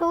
2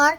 8